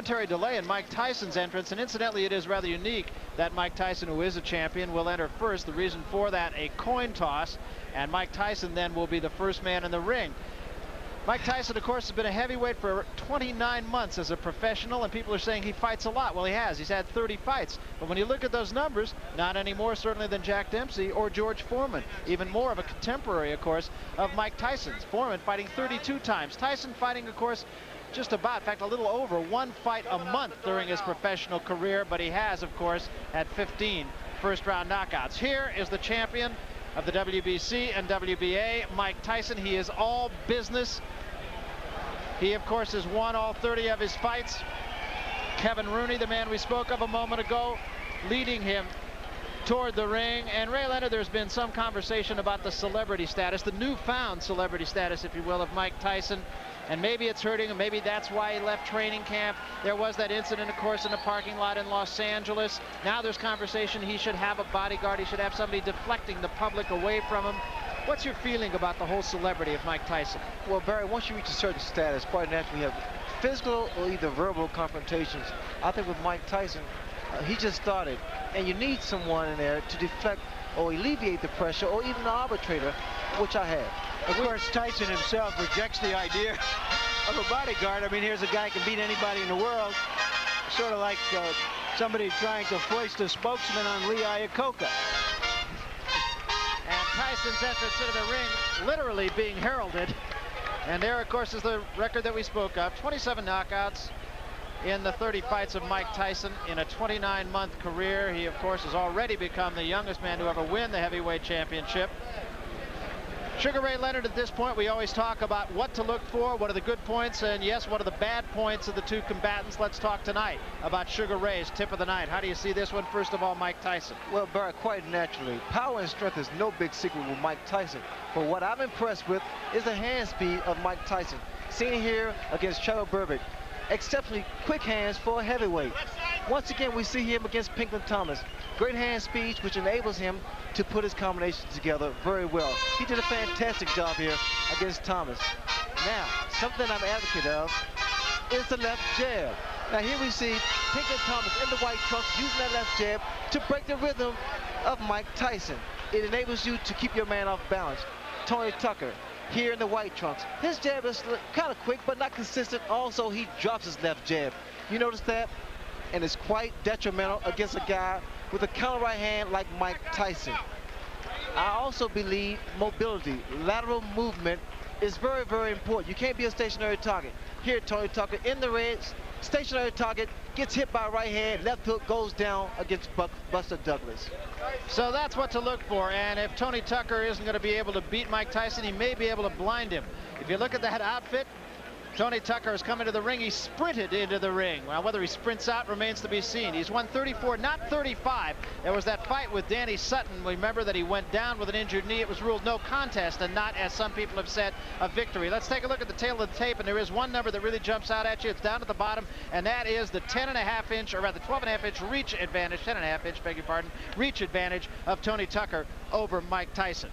momentary delay in Mike Tyson's entrance, and incidentally it is rather unique that Mike Tyson, who is a champion, will enter first. The reason for that, a coin toss, and Mike Tyson then will be the first man in the ring. Mike Tyson, of course, has been a heavyweight for 29 months as a professional, and people are saying he fights a lot. Well, he has. He's had 30 fights. But when you look at those numbers, not any more certainly than Jack Dempsey or George Foreman. Even more of a contemporary, of course, of Mike Tyson's. Foreman fighting 32 times. Tyson fighting, of course, just about, in fact, a little over one fight a month during his professional career. But he has, of course, had 15 first-round knockouts. Here is the champion of the WBC and WBA, Mike Tyson. He is all business. He, of course, has won all 30 of his fights. Kevin Rooney, the man we spoke of a moment ago, leading him toward the ring. And Ray Leonard, there's been some conversation about the celebrity status, the newfound celebrity status, if you will, of Mike Tyson. And maybe it's hurting him. Maybe that's why he left training camp. There was that incident, of course, in the parking lot in Los Angeles. Now there's conversation he should have a bodyguard. He should have somebody deflecting the public away from him. What's your feeling about the whole celebrity of Mike Tyson? Well, Barry, once you reach a certain status, quite naturally you have physical or either verbal confrontations. I think with Mike Tyson, he just started, and you need someone in there to deflect or alleviate the pressure, or even an arbitrator, which I have. Of course, Tyson himself rejects the idea of a bodyguard. I mean, here's a guy who can beat anybody in the world. Sort of like somebody trying to foist a spokesman on Lee Iacocca. And Tyson's entrance into the ring literally being heralded. And there, of course, is the record that we spoke of. 27 knockouts in the 30 fights of Mike Tyson in a 29-month career. He, of course, has already become the youngest man to ever win the heavyweight championship. Sugar Ray Leonard, at this point, we always talk about what to look for, what are the good points, and yes, what are the bad points of the two combatants. Let's talk tonight about Sugar Ray's tip of the night. How do you see this one? First of all, Mike Tyson. Well, Barry, quite naturally, power and strength is no big secret with Mike Tyson. But what I'm impressed with is the hand speed of Mike Tyson. Seen here against Trevor Berbick. Exceptionally quick hands for a heavyweight. Once again, we see him against Pinklon Thomas. Great hand speeds, which enables him to put his combinations together very well. He did a fantastic job here against Thomas. Now, something I'm an advocate of is the left jab. Now here we see Pinklon Thomas in the white trunks using that left jab to break the rhythm of Mike Tyson. It enables you to keep your man off balance. Tony Tucker here in the white trunks. His jab is kind of quick, but not consistent. Also, he drops his left jab. You notice that? And it's quite detrimental against a guy with a counter right hand like Mike Tyson. I also believe mobility, lateral movement is very, very important. You can't be a stationary target. Here, Tony Tucker in the red, stationary target, gets hit by a right hand, left hook goes down against Buster Douglas. So that's what to look for, and if Tony Tucker isn't going to be able to beat Mike Tyson, he may be able to blind him. If you look at that outfit, Tony Tucker has come into the ring. He sprinted into the ring. Well, whether he sprints out remains to be seen. He's won 34, not 35. There was that fight with Danny Sutton. Remember that he went down with an injured knee. It was ruled no contest and not, as some people have said, a victory. Let's take a look at the tail of the tape, and there is one number that really jumps out at you. It's down at the bottom, and that is the 10.5 inch, or rather 12.5 inch reach advantage, 10.5 inch, beg your pardon, reach advantage of Tony Tucker over Mike Tyson.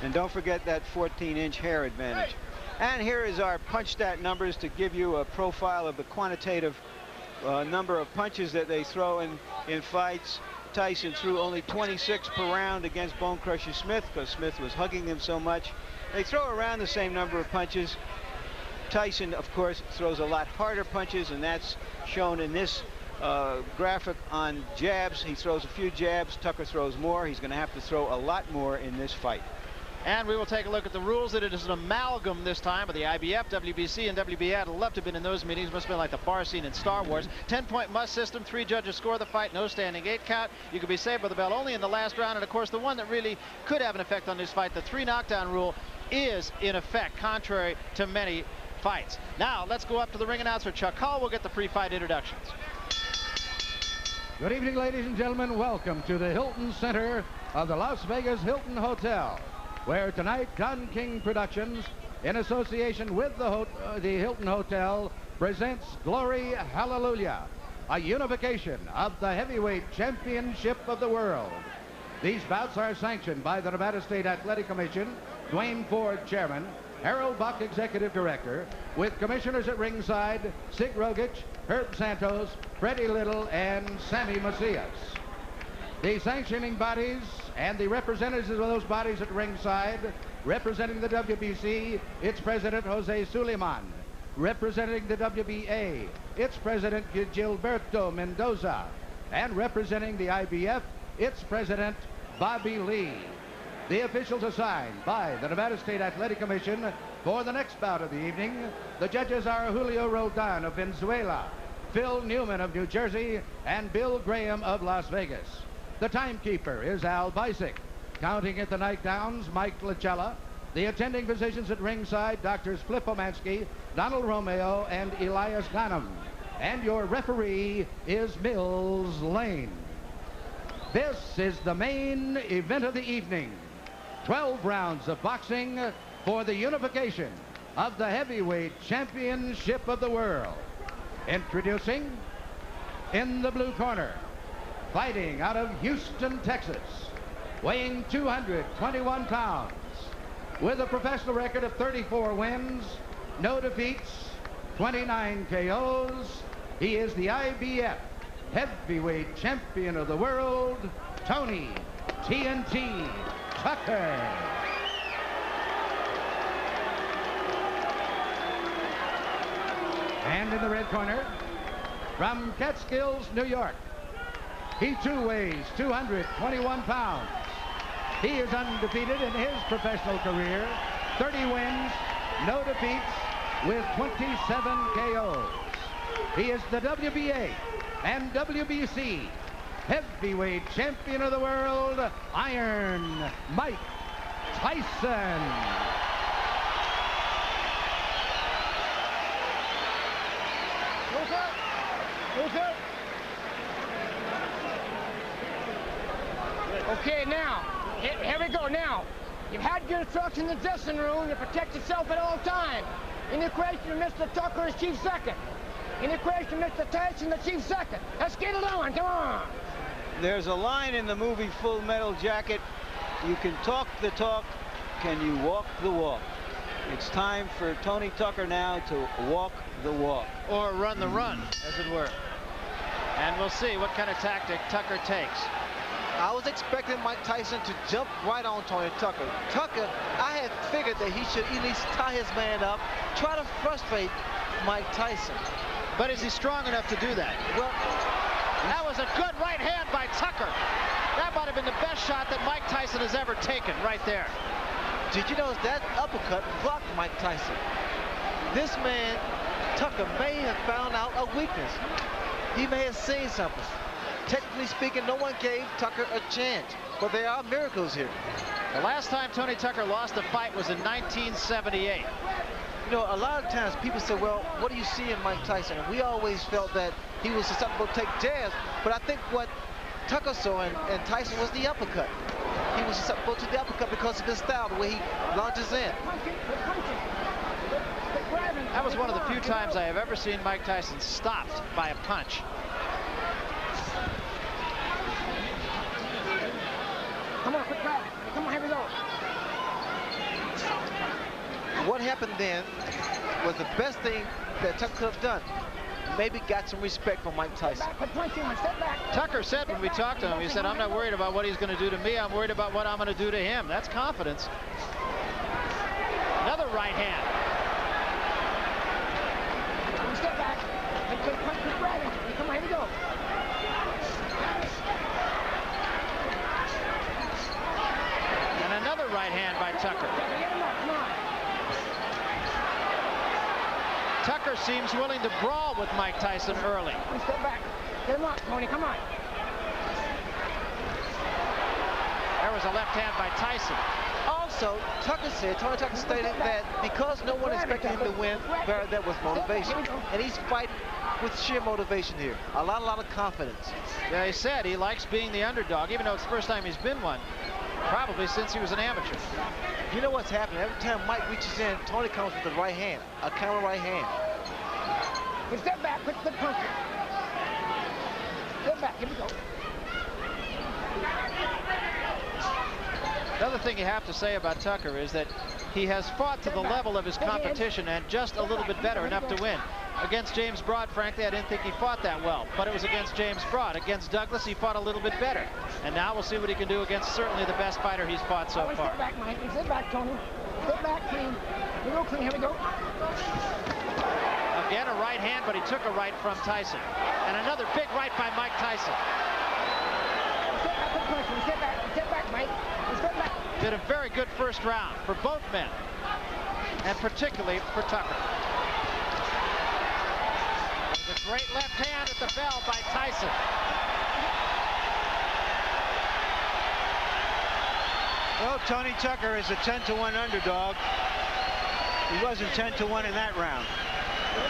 And don't forget that 14-inch hair advantage. And here is our punch stat numbers to give you a profile of the quantitative number of punches that they throw in fights. Tyson threw only 26 per round against Bone Crusher Smith because Smith was hugging him so much. They throw around the same number of punches. Tyson, of course, throws a lot harder punches, and that's shown in this graphic on jabs. He throws a few jabs. Tucker throws more. He's going to have to throw a lot more in this fight. And we will take a look at the rules. That it is an amalgam this time of the IBF, WBC, and WBA. I'd love to have been in those meetings. Must have been like the bar scene in Star Wars. 10-point must system. 3 judges score the fight. No standing 8 count. You can be saved by the bell only in the last round. And, of course, the one that really could have an effect on this fight, the 3 knockdown rule, is in effect, contrary to many fights. Now, let's go up to the ring announcer, Chuck Hull. We'll get the pre-fight introductions. Good evening, ladies and gentlemen. Welcome to the Hilton Center of the Las Vegas Hilton Hotel, where tonight Don King Productions, in association with the Hilton Hotel, presents Glory Hallelujah, a unification of the heavyweight championship of the world. These bouts are sanctioned by the Nevada State Athletic Commission, Dwayne Ford, chairman, Harold Buck, Executive Director, with commissioners at ringside, Sig Rogic, Herb Santos, Freddie Little, and Sammy Macias. The sanctioning bodies and the representatives of those bodies at ringside, representing the WBC, its president, Jose Suleiman. Representing the WBA, its president, Gilberto Mendoza. And representing the IBF, its president, Bobby Lee. The officials assigned by the Nevada State Athletic Commission for the next bout of the evening. The judges are Julio Roldan of Venezuela, Phil Newman of New Jersey, and Bill Graham of Las Vegas. The timekeeper is Al Bisick. Counting at the nightgowns, Mike Lachella. The attending physicians at ringside, Doctors Flip Omansky, Donald Romeo, and Elias Ghanem. And your referee is Mills Lane. This is the main event of the evening. 12 rounds of boxing for the unification of the Heavyweight Championship of the world. Introducing, in the blue corner, fighting out of Houston, Texas, weighing 221 pounds, with a professional record of 34 wins, no defeats, 29 KOs. He is the IBF Heavyweight Champion of the world, Tony TNT Tucker. And in the red corner, from Catskills, New York, he too weighs 221 pounds. He is undefeated in his professional career, 30 wins, no defeats, with 27 KOs. He is the WBA and WBC Heavyweight Champion of the world, Iron Mike Tyson. Move up. Move up. Okay, now, here we go. Now, you've had your instructions in the dressing room to protect yourself at all times. In the equation, Mr. Tucker is chief second. In the equation, Mr. Tyson, the chief second. Let's get it on. Come on. There's a line in the movie Full Metal Jacket. You can talk the talk. Can you walk the walk? It's time for Tony Tucker now to walk the walk. Or run the run, as it were. And we'll see what kind of tactic Tucker takes. I was expecting Mike Tyson to jump right on Tony Tucker. Tucker, I had figured that he should at least tie his man up, try to frustrate Mike Tyson. But is he strong enough to do that? Well, that was a good right hand by Tucker. That might have been the best shot that Mike Tyson has ever taken right there. did you notice that uppercut blocked Mike Tyson? This man, Tucker, may have found out a weakness. He may have seen something. Technically speaking, no one gave Tucker a chance, but there are miracles here. The last time Tony Tucker lost a fight was in 1978. You know, a lot of times people say, well, what do you see in Mike Tyson? And we always felt that he was susceptible to take jabs, but I think what Tucker saw in Tyson was the uppercut. He was susceptible to the uppercut because of his style, the way he launches in. That was one of the few times I have ever seen Mike Tyson stopped by a punch. Come on, quick grab. Come on, here we go. What happened then was the best thing that Tucker could have done. Maybe got some respect from Mike Tyson. Tucker said when we talked to him, he said, I'm not worried about what he's going to do to me. I'm worried about what I'm going to do to him. That's confidence. Another right hand. Step back. Come on, here we go. And another right hand by Tucker. Come on. Tucker seems willing to brawl with Mike Tyson early. Step back. Get him up, Tony. Come on. There was a left hand by Tyson. Also, Tony Tucker stated that because no one expected him to win, that was motivation. And he's fighting with sheer motivation here. A lot of confidence. Yeah, he said he likes being the underdog, even though it's the first time he's been one. Probably since he was an amateur. You know what's happening? Every time Mike reaches in, Tony comes with the right hand, a counter right hand. Step back, quick punch. Step back, here we go. Another thing you have to say about Tucker is that he has fought to the level of his competition and just a little bit better, enough to win. Against James Broad, frankly, I didn't think he fought that well, but it was against James Broad. Against Douglas, he fought a little bit better. And now we'll see what he can do against certainly the best fighter he's fought so far. Sit back, Mike. Sit back, Tony. Sit back, clean. Here we go, clean. Here we go. Again, a right hand, but he took a right from Tyson. And another big right by Mike Tyson. Sit back, sit back, Mike. Sit back. Did a very good first round for both men, and particularly for Tucker. The great left hand at the bell by Tyson. Well, Tony Tucker is a 10-to-1 underdog. He wasn't 10-to-1 in that round. You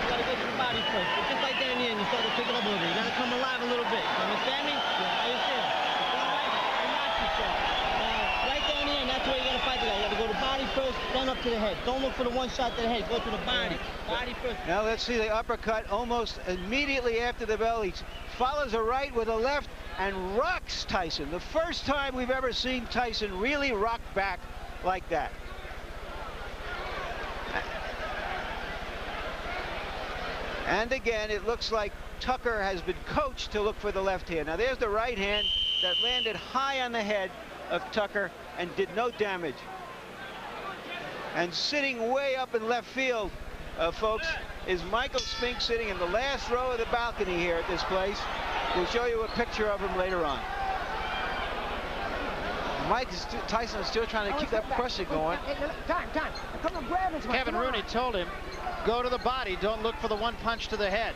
gotta get to the body first. But just like that in the end, you start to pick it up a little bit. You gotta come alive a little bit. You understand me? Yeah, I understand. Right there in the end, that's where you gotta fight the guy. You gotta go to the body first, then up to the head. Don't look for the one shot to the head. Go to the body. Body first. Now let's see the uppercut almost immediately after the bell. He follows a right with a left and rocks Tyson. The first time we've ever seen Tyson really rock back like that. And again, it looks like Tucker has been coached to look for the left hand. Now there's the right hand that landed high on the head of Tucker and did no damage. And sitting way up in left field, folks, is Michael Spinks, sitting in the last row of the balcony here at this place. We'll show you a picture of him later on. Tyson is still trying to keep that pressure going. Time. Come on, grab him. Kevin Rooney told him, go to the body, don't look for the one punch to the head.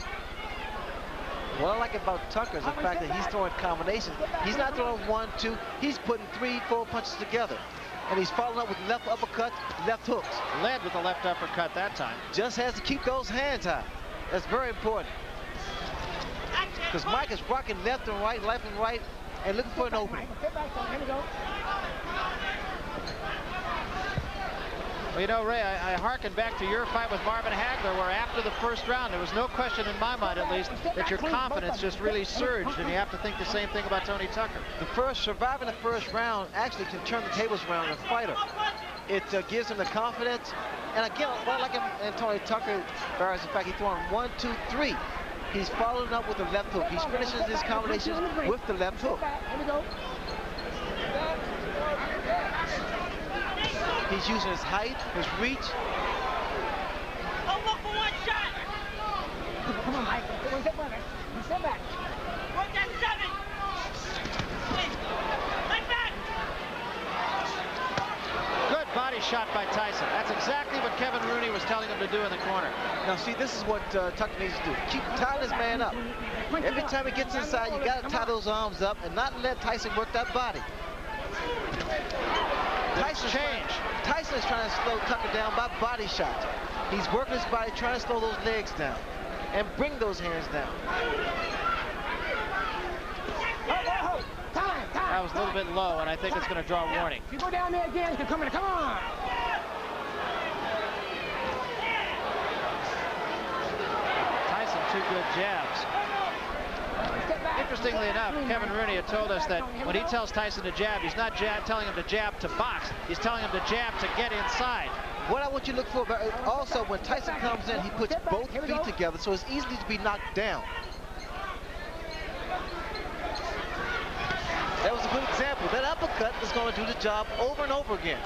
What I like about Tucker is the fact that he's throwing combinations. He's not throwing 1, 2. He's putting 3, 4 punches together. And he's following up with left uppercuts, left hooks. Led with the left uppercut that time. Just has to keep those hands high. That's very important. Because Mike is rocking left and right, and looking for an opening. Well, you know, Ray, I hearken back to your fight with Marvin Hagler, where after the first round, there was no question in my mind, at least, that your confidence just really surged, and you have to think the same thing about Tony Tucker. Surviving the first round actually can turn the tables around on a fighter. It gives him the confidence, and again, what I like him and Tony Tucker, is the fact he's throwing 1, 2, 3. He's following up with the left hook. He finishes his combinations with the left hook. He's using his height, his reach. Don't look for one shot. Come on, Mike. Sit back. Work that 7. Like that. Good body shot by Tyson. That's exactly what Kevin Rooney was telling him to do in the corner. Now, see, this is what Tucker needs to do. Keep tying his man up. Every time he gets inside, you got to tie those arms up and not let Tyson work that body. Tyson is trying to slow Tucker down by body shots. He's working his body, trying to slow those legs down and bring those hands down. That was a little bit low, and I think it's going to draw a warning. If you go down there again, it's coming. Come on. Tyson, 2 good jabs. Interestingly enough, Kevin Rooney had told us that when he tells Tyson to jab, he's not telling him to jab to box. He's telling him to jab to get inside. What I want you to look for, also when Tyson comes in, he puts both feet together, so it's easy to be knocked down. That was a good example. That uppercut is going to do the job over and over again.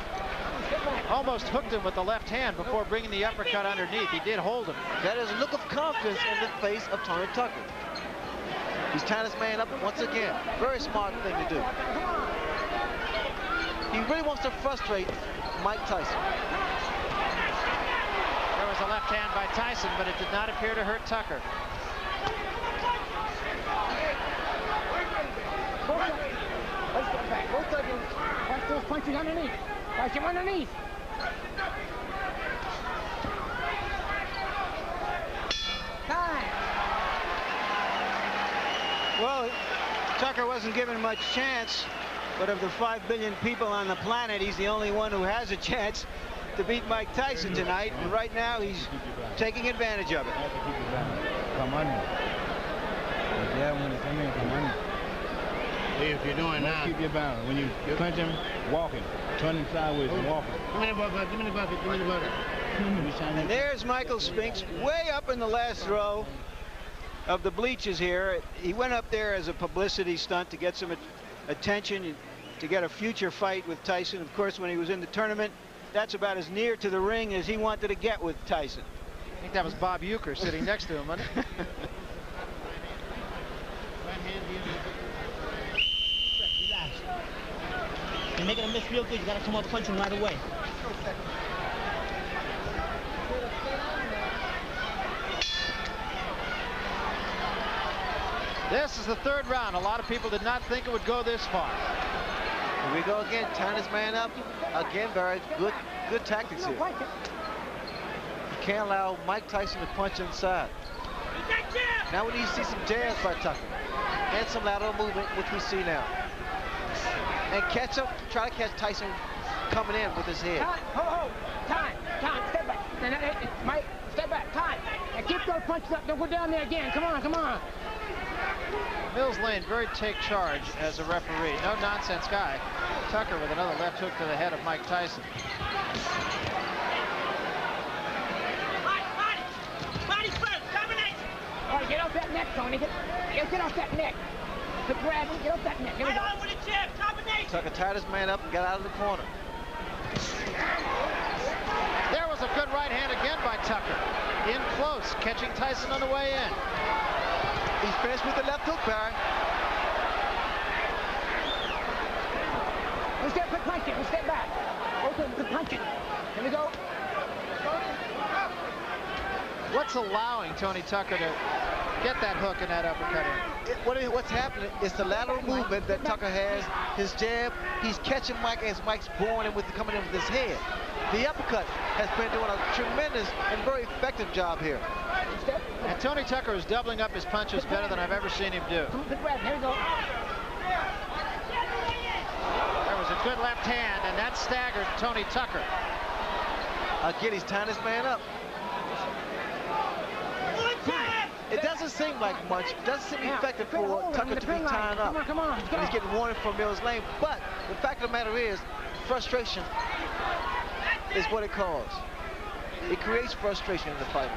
Almost hooked him with the left hand before bringing the uppercut underneath. He did hold him. That is a look of confidence in the face of Tony Tucker. He's tying his man up once again. Very smart thing to do. He really wants to frustrate Mike Tyson. There was a left hand by Tyson, but it did not appear to hurt Tucker. Both of you. Watch those punches underneath. Watch him underneath. Time. Well, Tucker wasn't given much chance, but of the 5 billion people on the planet, he's the only one who has a chance to beat Mike Tyson tonight, and right now he's taking advantage of it. If you're doing now. Keep your balance. When you punch him, walking, turning sideways and walking. Give me the bucket, give me the bucket, give me the bucket. And there's Michael Spinks way up in the last row of the bleachers here. He went up there as a publicity stunt to get some attention, to get a future fight with Tyson. Of course, when he was in the tournament, that's about as near to the ring as he wanted to get with Tyson. I think that was Bob Uecker sitting next to him, wasn't it? Relax. You're making a miss real good. You gotta come up punching right away. This is the third round. A lot of people did not think it would go this far. Here we go again, tying this man up. Again, very good tactics here. You can't allow Mike Tyson to punch inside. Now we need to see some jabs by Tucker. And some lateral movement, which we see now. And catch him, try to catch Tyson coming in with his head. Time, step back. Mike, step back, time. And keep those punches up, don't go down there again. Come on. Mills Lane, very take charge as a referee. No nonsense guy. Tucker with another left hook to the head of Mike Tyson. Body first, combination. All right, get off that neck, Tony. Get off that neck. Grab him, get off that neck. Here we go. With a jab, combination. Tucker tied his man up and got out of the corner. There was a good right hand again by Tucker. In close, catching Tyson on the way in. He's finished with the left hook, Barry. One step, quick punching. One step back. Okay, quick punching. Here we go. What's allowing Tony Tucker to get that hook and that uppercut in? What's happening is the lateral movement that Tucker has. His jab, he's catching Mike as Mike's going in with coming in with his head. The uppercut has been doing a tremendous and very effective job here. And Tony Tucker is doubling up his punches better than I've ever seen him do. Good grab. Here we go. There was a good left hand, and that staggered Tony Tucker. Again, he's tying his man up. It doesn't seem like much. It doesn't seem effective for Tucker to be tying up. Come on. And he's getting warning from Mills Lane. But the fact of the matter is, frustration is what it caused. It creates frustration in the fight.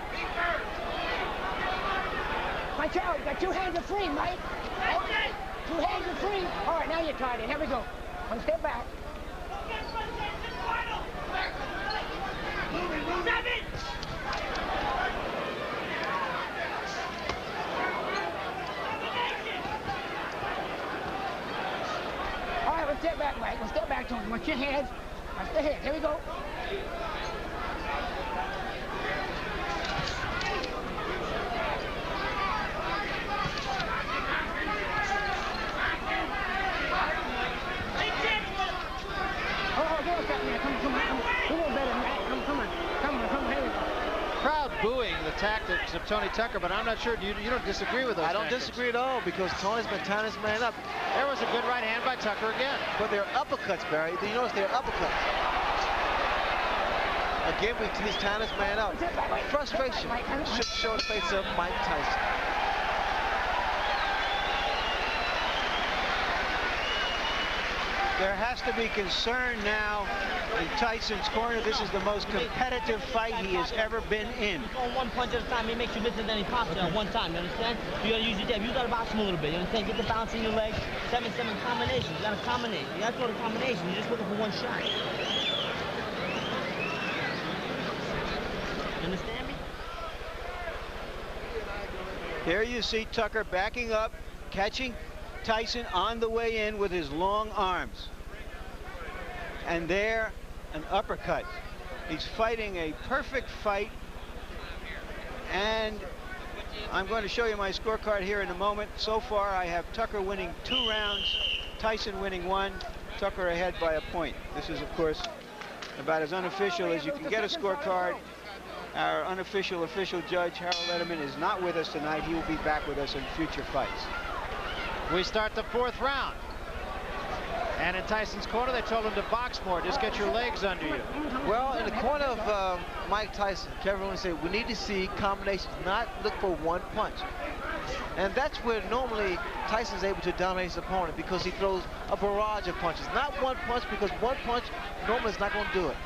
Punch out. Got two hands are free, Mike. Okay. Two hands are free. All right, now you're tied in. Here we go. One step back. All right, one step back, Mike. One step back, Tony. Watch your hands. Watch the head. Here we go. Crowd booing the tactics of Tony Tucker, but I'm not sure you don't disagree with those. I don't disagree at all because Tony's been tying his man up. There was a good right hand by Tucker again. But they're uppercuts, Barry. You notice they're uppercuts. Again, he's tying his man up. Frustration should show the face of Mike Tyson. There has to be concern now in Tyson's corner. This is the most competitive fight he has ever been in. He's going one punch at a time. He makes you miss it, then he pops it at one time. You understand? You gotta use your jab. You gotta box him a little bit. You understand? Get the bounce in your legs. 7-7 combinations. You gotta combinate. You gotta throw the combination. You're just looking for one shot. You understand me? Here you see Tucker backing up, catching Tyson on the way in with his long arms. And there, an uppercut. He's fighting a perfect fight. And I'm going to show you my scorecard here in a moment. So far, I have Tucker winning 2 rounds, Tyson winning 1, Tucker ahead by a point. This is, of course, about as unofficial as you can get a scorecard. Our unofficial official judge, Harold Letterman, is not with us tonight. He will be back with us in future fights. We start the 4th round. And in Tyson's corner, they told him to box more. Just get your legs under you. Well, in the corner of Mike Tyson, Trevor said, we need to see combinations, not look for one punch. And that's where normally Tyson's able to dominate his opponent, because he throws a barrage of punches. Not one punch, because one punch normally is not going to do it.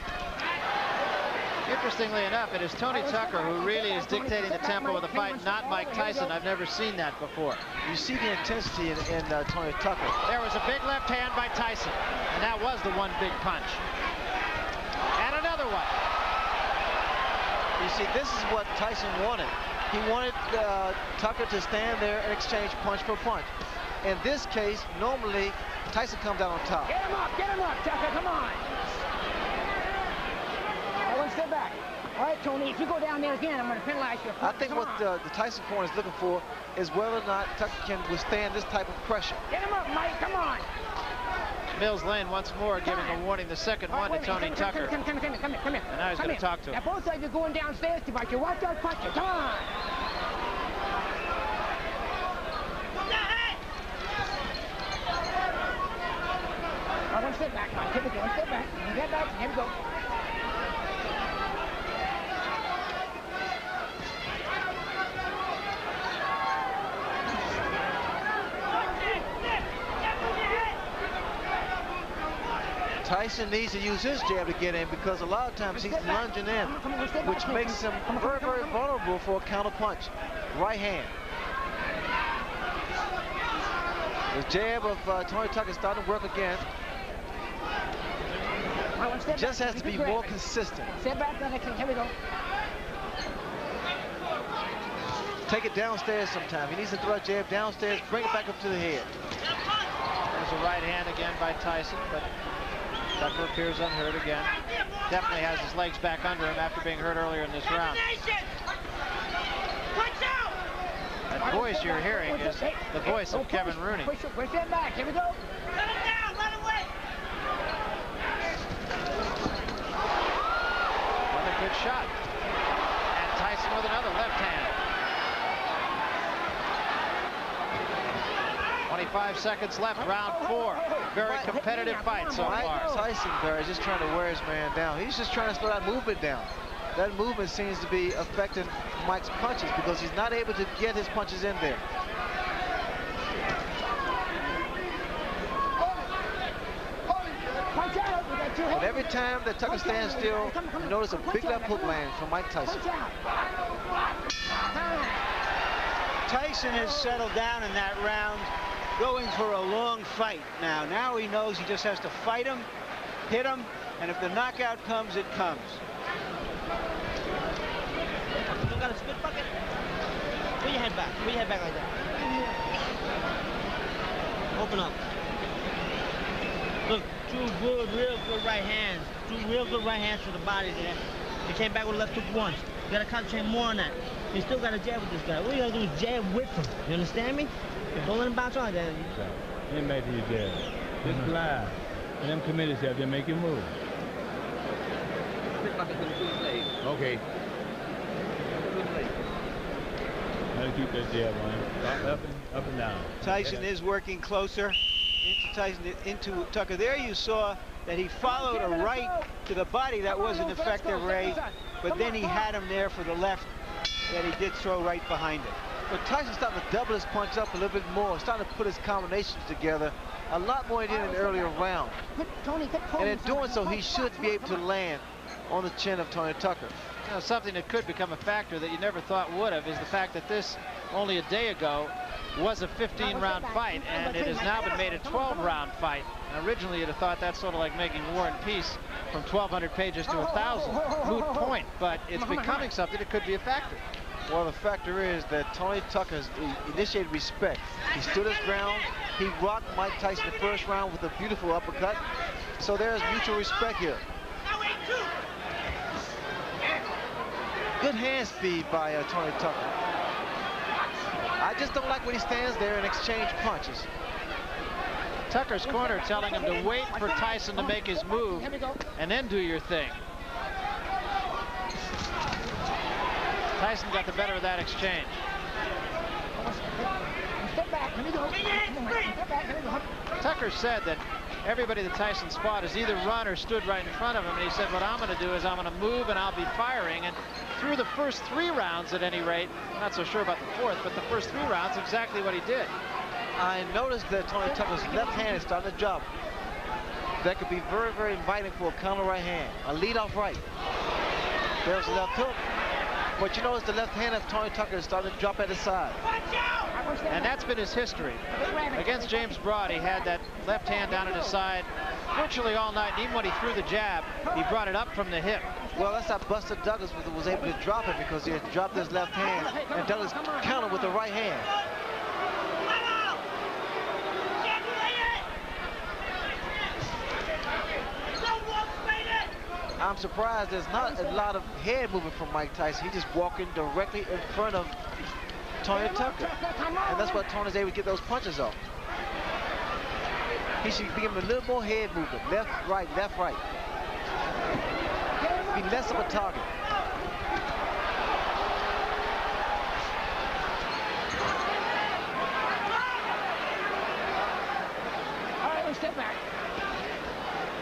Interestingly enough, it is Tony Tucker who really is dictating the tempo of the fight, not Mike Tyson. I've never seen that before. You see the intensity in Tony Tucker. There was a big left hand by Tyson, and that was the one big punch. And another one. You see, this is what Tyson wanted. He wanted Tucker to stand there and exchange punch for punch. In this case, normally, Tyson comes out on top. Get him up, Tucker, come on. I want to step back. All right, Tony, if you go down there again, I'm going to penalize you. I think what the Tyson corner is looking for is whether or not Tucker can withstand this type of pressure. Get him up, Mike, come on. Mills Lane once more giving a warning, the second one to Tony Tucker. Come here. And now he's going to talk to him. Now, both sides are going downstairs to fight you. Watch out, punch you. Come on. I want to step back, Mike. Here we go. Step back. Get back. Here we go. Tyson needs to use his jab to get in, because a lot of times he's lunging in, which makes him very, very vulnerable for a counter punch. Right hand. The jab of Tony Tucker is starting to work again. Just has to be more consistent. Step back, here we go. Take it downstairs sometime. He needs to throw a jab downstairs, bring it back up to the head. There's a right hand again by Tyson, but Tucker appears unhurt again. Definitely has his legs back under him after being hurt earlier in this round. That voice you're hearing is the voice of Kevin Rooney. Push that back. Here we go. Let him down. Let him wait. Another good shot. And Tyson with another left hand. 25 seconds left, round 4. Very competitive fight so far. Mike Tyson, Barry, is just trying to wear his man down. He's just trying to slow that movement down. That movement seems to be affecting Mike's punches, because he's not able to get his punches in there. But every time that Tucker stands still, you notice a big left hook lands from Mike Tyson. Tyson has settled down in that round, going for a long fight now. Now he knows he just has to fight him, hit him, and if the knockout comes, it comes. You got a spit bucket? Put your head back. Put your head back like that. Open up. Look, real good right hands. Two real good right hands to the body there. He came back with a left hook once. You gotta concentrate more on that. You still gotta jab with this guy. What you gotta do is jab with him. You understand me? Don't let him bounce on like that. Then back to your jab. Just glide. And them commit yourself, then make your move. Okay. Gotta keep that jab on him. Up and down. Tyson is working closer into Tucker. There you saw that he followed a right to the body. That wasn't effective, Ray. But then he had him there for the left that he did throw right behind it. But Tyson's starting to double his punch up a little bit more, starting to put his combinations together a lot more than he did in the earlier round. And in doing so, he should be able to land on the chin of Tony Tucker. You know, something that could become a factor that you never thought would have is the fact that this, only a day ago, was a 15-round fight, and it has now been made a 12-round fight. And originally, you'd have thought that's sort of like making War and Peace from 1,200 pages to 1,000. Moot point, but it's becoming something that could be a factor. Well, the factor is that Tony Tucker has initiated respect. He stood his ground. He rocked Mike Tyson the first round with a beautiful uppercut. So there's mutual respect here. Good hand speed by Tony Tucker. I just don't like when he stands there and exchange punches. Tucker's corner telling him to wait for Tyson to make his move and then do your thing. Tyson got the better of that exchange. Tucker said that everybody that Tyson spot has either run or stood right in front of him, and he said, what I'm going to do is I'm going to move and I'll be firing. And through the first 3 rounds at any rate. I'm not so sure about the 4th, but the first 3 rounds, exactly what he did. I noticed that Tony Tucker's left hand is starting to drop. That could be very, very inviting for a counter right hand. A lead-off right. There's the left hook. But you notice the left hand of Tony Tucker is starting to drop at his side. And that's been his history. Against James Broad, he had that left hand down at his side virtually all night. And even when he threw the jab, he brought it up from the hip. Well, that's how Buster Douglas was able to drop it, because he had dropped his left hand, and Douglas countered with the right hand. I'm surprised there's not a lot of head movement from Mike Tyson. He's just walking directly in front of Tony Tucker. And that's why Tony's able to get those punches off. He should be giving a little more head movement. Left, right, left, right. Be less of a target. All right, let's step back.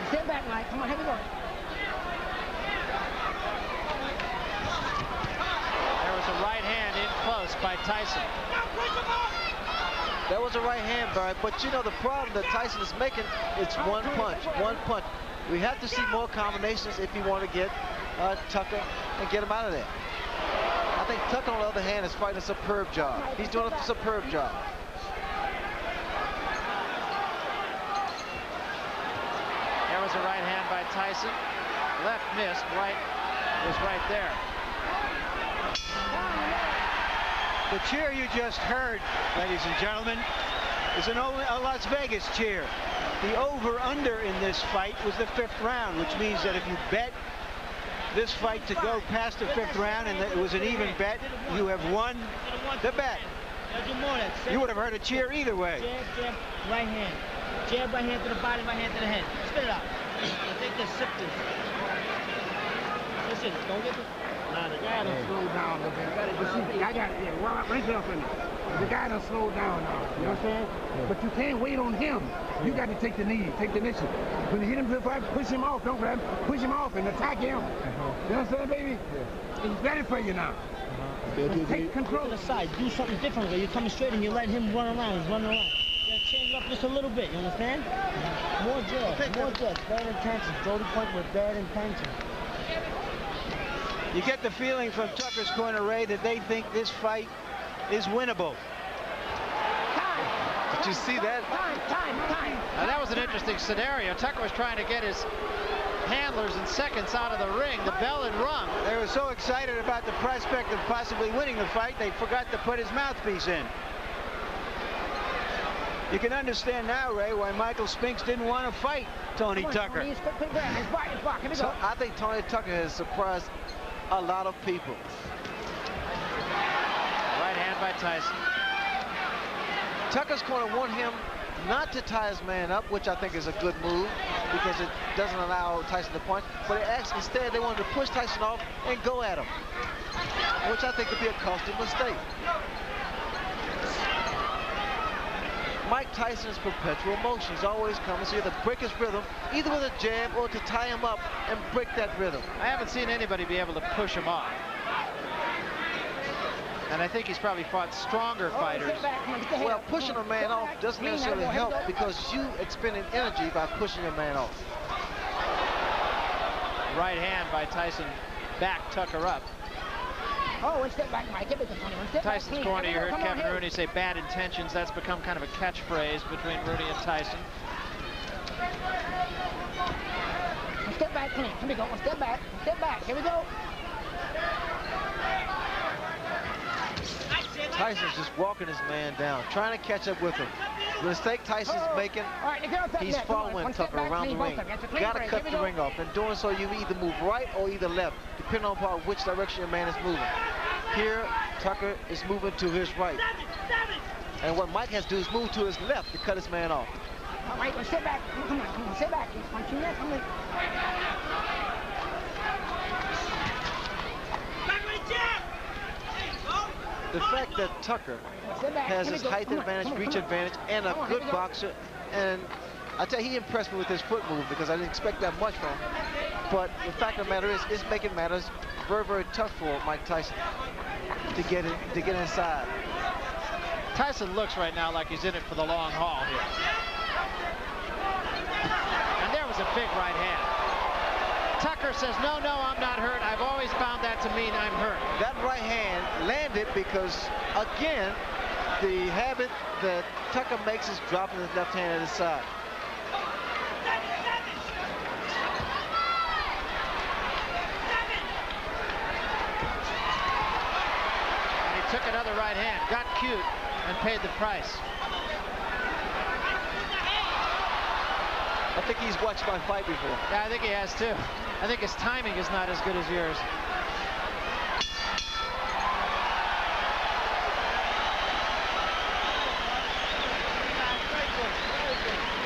Step back, Mike. Come on, here we go. There was a right hand in close by Tyson. That was a right hand, Barry, but you know the problem that Tyson is making, it's one punch, one punch. We have to see more combinations if you want to get Tucker and get him out of there. I think Tucker, on the other hand, is fighting a superb job. He's doing a superb job. There was a right hand by Tyson. Left missed, right was right there. The cheer you just heard, ladies and gentlemen, is a Las Vegas cheer. The over-under in this fight was the 5th round, which means that if you bet this fight to go past the 5th round and it was an even bet, you have won the bet. You would have heard a cheer either way. Jab, jab, right hand. Jab, right hand to the body, right hand to the head. Spit it out. Take this, sip this. Listen, don't get this. Nah, the guy done slowed down a little bit. I got it. Yeah, right there in it. The guy done slowed down now. You know what I'm saying? But you can't wait on him. You got to take the knee, take the initiative. When you hit him to the fight, push him off. Don't grab him. Push him off and attack him. You know what I'm saying, baby? He's ready for you now. Take control. To the side. Do something different. You're coming straight and you let him run around. He's running around. You gotta change it up just a little bit. You understand? More jabs. More jabs. Bad intentions. Jody point with bad intentions. You get the feeling from Tucker's corner, Ray, that they think this fight is winnable. Did you see that? Time. Now that was an interesting scenario. Tucker was trying to get his handlers in seconds out of the ring. The bell had rung. They were so excited about the prospect of possibly winning the fight, they forgot to put his mouthpiece in. You can understand now, Ray, why Michael Spinks didn't want to fight Tony Tucker. So I think Tony Tucker has surprised a lot of people. Right hand by Tyson. Tucker's corner want him not to tie his man up, which I think is a good move because it doesn't allow Tyson to punch. But instead, they wanted to push Tyson off and go at him, which I think could be a costly mistake. Mike Tyson's perpetual motion. He's always coming, so you have to break his rhythm, either with a jab or to tie him up and break that rhythm. I haven't seen anybody be able to push him off. And I think he's probably fought stronger fighters. Well, pushing a man off doesn't necessarily help because you expending energy by pushing a man off. Right hand by Tyson. Back Tucker up. Oh, one step back, Mike. Give it to Tony. Tyson's corner, you heard Kevin Rooney say bad intentions. That's become kind of a catchphrase between Rooney and Tyson. One step back, clean. Here we go. One step back. One step back. Here we go. Tyson's just walking his man down, trying to catch up with him. The mistake Tyson's making, he's following Tucker around the ring. Got to cut the ring off. In doing so, you either move right or either left, depending on which direction your man is moving. Here, Tucker is moving to his right. And what Mike has to do is move to his left to cut his man off. All right, well, sit back. Come on, sit back. He's punching that. Come on. The fact that Tucker has his height advantage, reach advantage, and a good boxer, and I tell you, he impressed me with his foot move because I didn't expect that much from him. But the fact of the matter is, it's making matters very, very tough for Mike Tyson to get inside. Tyson looks right now like he's in it for the long haul here. And there was a big right hand. Tucker says, no, no, I'm not hurt. I've always found that to mean I'm hurt. That right hand landed because, again, the habit that Tucker makes is dropping his left hand at his side. And he took another right hand, got cute, and paid the price. I think he's watched my fight before. Yeah, I think he has too. I think his timing is not as good as yours.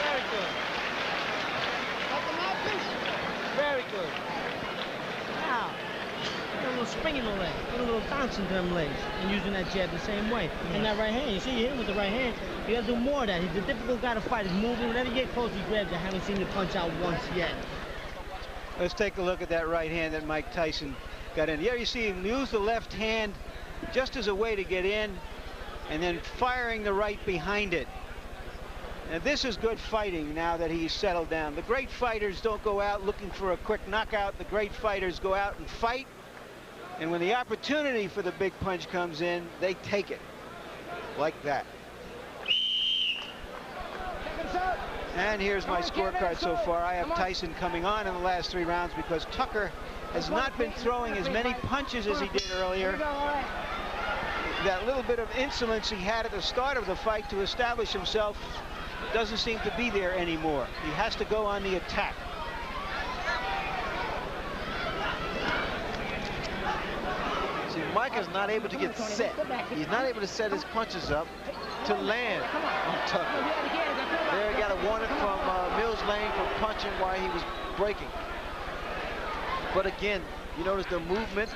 Very good. Very good. Wow. Got a little spring in the leg. Got a little bounce into them legs. And using that jab the same way. And that right hand, you see, you hit him with the right hand. You gotta do more of that. He's a difficult guy to fight. He's moving. Whenever you get close, he grabs. I haven't seen you punch out once yet. Let's take a look at that right hand that Mike Tyson got in. Yeah, you see him use the left hand just as a way to get in, and then firing the right behind it. And this is good fighting now that he's settled down. The great fighters don't go out looking for a quick knockout. The great fighters go out and fight. And when the opportunity for the big punch comes in, they take it like that. And here's my scorecard so far. I have Tyson coming on in the last 3 rounds because Tucker has not been throwing as many punches as he did earlier. That little bit of insolence he had at the start of the fight to establish himself doesn't seem to be there anymore. He has to go on the attack. See, Mike is not able to get set. He's not able to set his punches up to land on Tucker. There he got a warning from Mills Lane for punching while he was breaking. But again, you notice the movement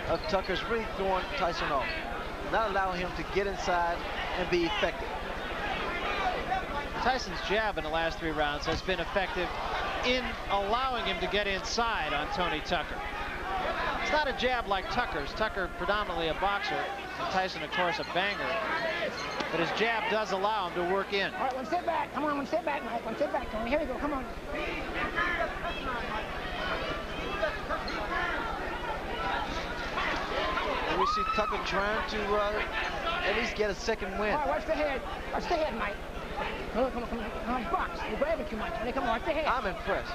of Tucker's really throwing Tyson off, not allowing him to get inside and be effective. Tyson's jab in the last 3 rounds has been effective in allowing him to get inside on Tony Tucker. It's not a jab like Tucker's. Tucker predominantly a boxer, and Tyson, of course, a banger. But his jab does allow him to work in. All right, one step back. Come on, one step back, Mike. One step back, Tony. Here we go. Come on. And we see Tucker trying to at least get a second win. All right, watch the head. Watch the head, Mike. Come on, come on, come on. Come on, box. You're grabbing too much. Come on, watch the head. I'm impressed.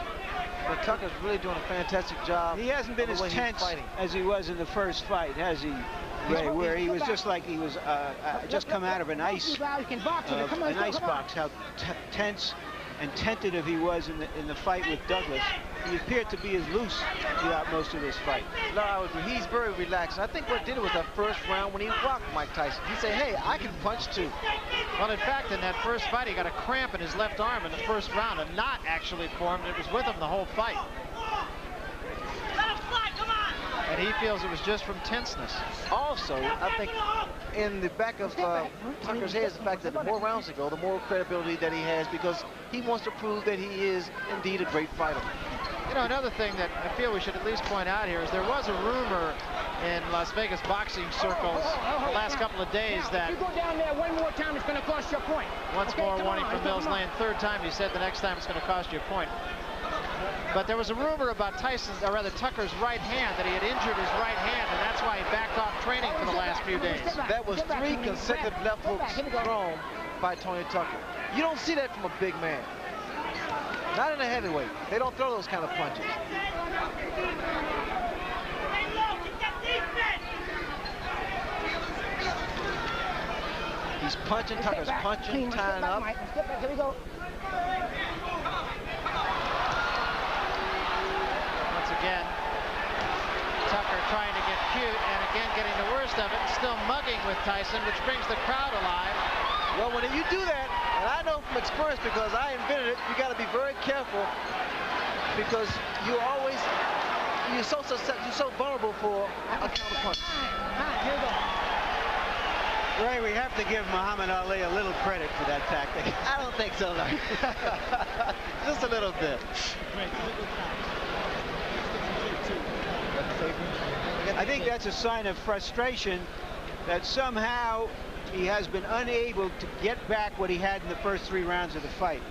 But Tucker's really doing a fantastic job. He hasn't been as tense as he was in the first fight, has he, Ray? Where he was just like he was just come out of an ice box. How tense and tentative he was in the fight with Douglas. He appeared to be as loose throughout most of this fight. No, I would agree. He's very relaxed. I think what did it was that first round when he rocked Mike Tyson. He said, hey, I can punch too. Well, in fact, in that first fight, he got a cramp in his left arm in the first round. A knot actually formed. It was with him the whole fight. And he feels it was just from tenseness. Also, I think in the back of Tucker's head is the fact that the more rounds they go, the more credibility that he has, because he wants to prove that he is indeed a great fighter. You know, another thing that I feel we should at least point out here is there was a rumor in Las Vegas boxing circles the last couple of days that if you go down there one more time, it's going to cost you a point. Once more warning from Mills Lane. 3rd time, he said the next time it's going to cost you a point. But there was a rumor about Tyson's, or rather Tucker's right hand, that he had injured his right hand, and that's why he backed off training for the last few days. That was 3 consecutive left hooks thrown by Tony Tucker. You don't see that from a big man. Not in a heavyweight. They don't throw those kind of punches. He's punching, Tucker's punching, tying up. Here we go. Once again, Tucker trying to get cute, and again getting the worst of it, and still mugging with Tyson, which brings the crowd alive. Well, when you do that, and I know from experience because I invented it, you got to be very careful because you're so vulnerable for a counter punch. Here we go. Ray, we have to give Muhammad Ali a little credit for that tactic. I don't think so, no. Just a little bit. I think that's a sign of frustration that somehow he has been unable to get back what he had in the first 3 rounds of the fight.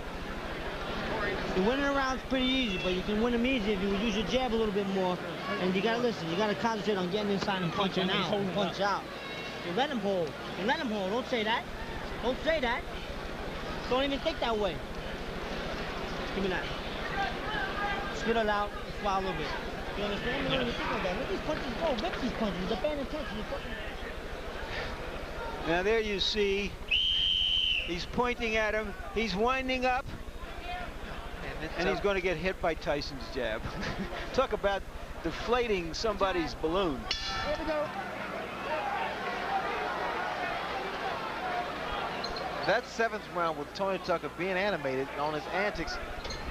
The winning round's pretty easy, but you can win them easy if you use your jab a little bit more. And you gotta listen, you gotta concentrate on getting inside and punching out. Punch out. You let him hold. You let him hold. Don't say that. Don't say that. Don't even think that way. Give me that. Spit it out. Swallow it. You understand? You don't even think of that. Let these punches go. Rip these punches. The band attention. Now there you see, he's pointing at him. He's winding up. And he's going to get hit by Tyson's jab. Talk about deflating somebody's balloon. Here we go. That 7th round with Tony Tucker being animated on his antics,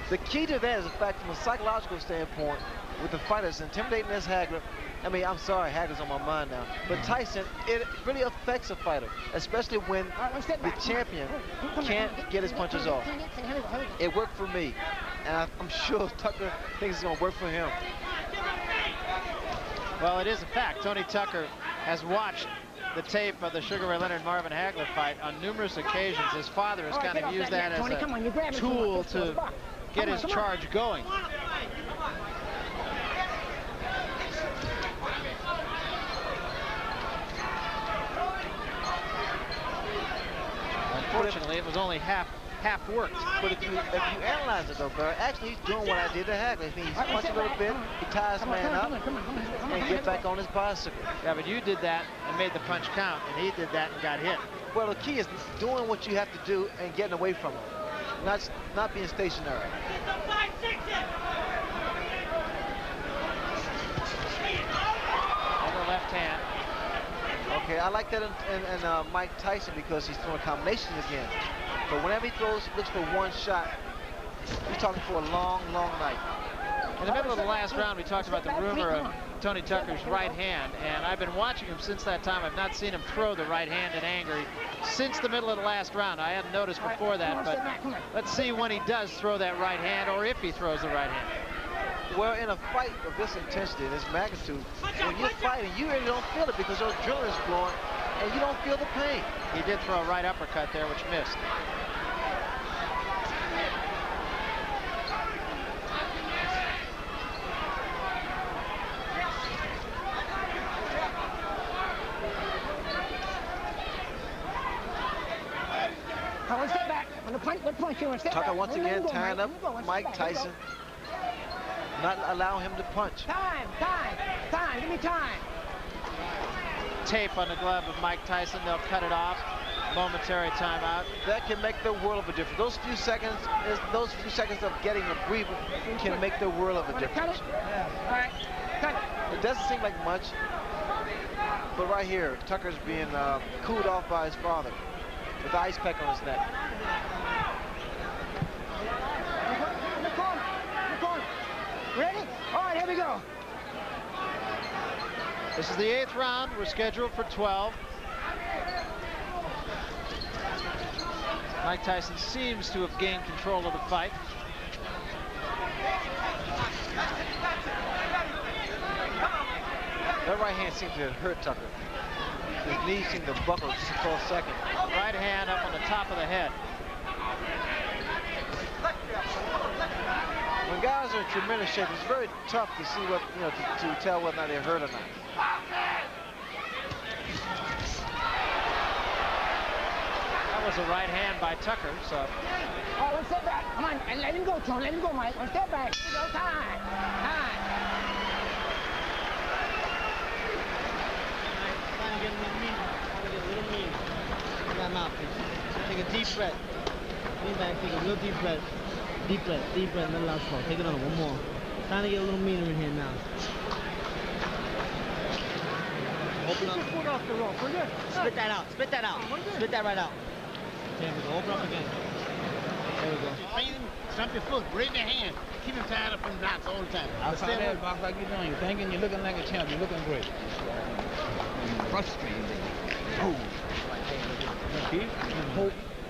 the key to that is the fact from a psychological standpoint with the fighters intimidating this Hagler. I mean, I'm sorry, Hagler's on my mind now. But Tyson, it really affects a fighter, especially when the champion can't get his punches off. It worked for me, and I'm sure Tucker thinks it's going to work for him. Well, it is a fact. Tony Tucker has watched the tape of the Sugar Ray Leonard-Marvin Hagler fight on numerous occasions. His father has kind of used that as a tool to get his charge going. Unfortunately, it was only half worked. But if you analyze it though, Barry, actually he's doing what I did to Hagler. He's punching a little bit, he ties the man up, and get back on his bicycle. Yeah, but you did that and made the punch count, and he did that and got hit. Well, the key is doing what you have to do and getting away from him, not being stationary. Over left hand. Okay, I like that in Mike Tyson because he's throwing combinations again. But whenever he looks for one shot, he's talking for a long, long night. In the middle of the last round, we talked about the rumor of Tony Tucker's right hand, and I've been watching him since that time. I've not seen him throw the right hand in anger since the middle of the last round. I hadn't noticed before that, but let's see when he does throw that right hand, or if he throws the right hand. Well, in a fight of this intensity, this magnitude, when you're fighting, you really don't feel it because your adrenaline's flowing, and you don't feel the pain. He did throw a right uppercut there, which missed. Step back. Tucker once again tying up Mike Tyson. Not allow him to punch. Time, give me time. Tape on the glove of Mike Tyson. They'll cut it off. Momentary timeout. That can make the world of a difference. Those few seconds of getting a breather can make the world of a difference. All right, cut it. It doesn't seem like much, but right here, Tucker's being cooled off by his father with the ice pack on his neck. In the corner. Ready? All right, here we go. This is the 8th round. We're scheduled for 12. Mike Tyson seems to have gained control of the fight. That right hand seemed to hurt Tucker. His knees seemed to buckle just a close second. Right hand up on the top of the head. When guys are in tremendous shape, it's very tough to see what, to tell whether or not they're hurt or not. That was a right hand by Tucker, so. Oh, one step back. Come on, and let him go, Tony. Let him go, Mike. One step back. Here we go. Time. Trying to get a little mean. Look at my mouth. Take a deep breath. Lean back, take a real deep breath. Deep breath, let it out slow. Take it on, one more. Trying to get a little meaner in here now. Open up. Foot off the rope. We're good. Spit that out. Spit that out. Spit that right out. There we go. Open up again. There we go. Stomp your foot. Raise your hand. Keep him tied up in knots all the time. Outside that box like you're doing, you're thinking you're looking like a champ. You're looking great. Frustrating. Oh.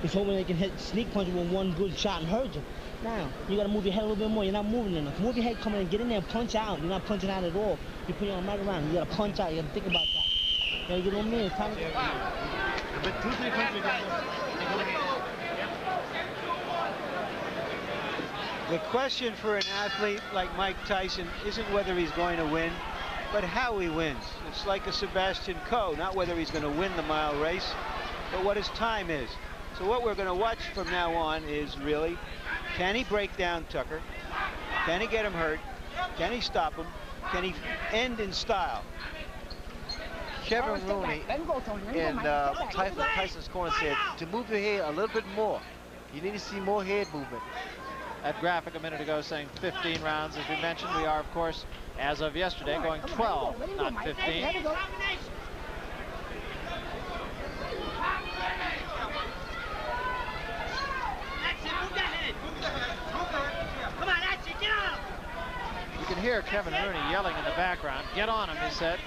He's hoping they can hit sneak punch with one good shot and hurt you. Now, you got to move your head a little bit more. You're not moving enough. Move your head, come in and get in there and punch out. You're not punching out at all. You put it on right around. You gotta punch out. You gotta think about that. You gotta get on me. It's time to get But 2-3 punches. The question for an athlete like Mike Tyson isn't whether he's going to win, but how he wins. It's like a Sebastian Coe, not whether he's going to win the mile race, but what his time is. So what we're going to watch from now on is really, can he break down Tucker? Can he get him hurt? Can he stop him? Can he end in style? Kevin Rooney in Tyson's corner said to move your head a little bit more. You need to see more head movement. That graphic a minute ago saying 15 rounds. As we mentioned, we are, of course, as of yesterday, going 12, not 15. You can hear Kevin Rooney yelling in the background. Get on him, he said.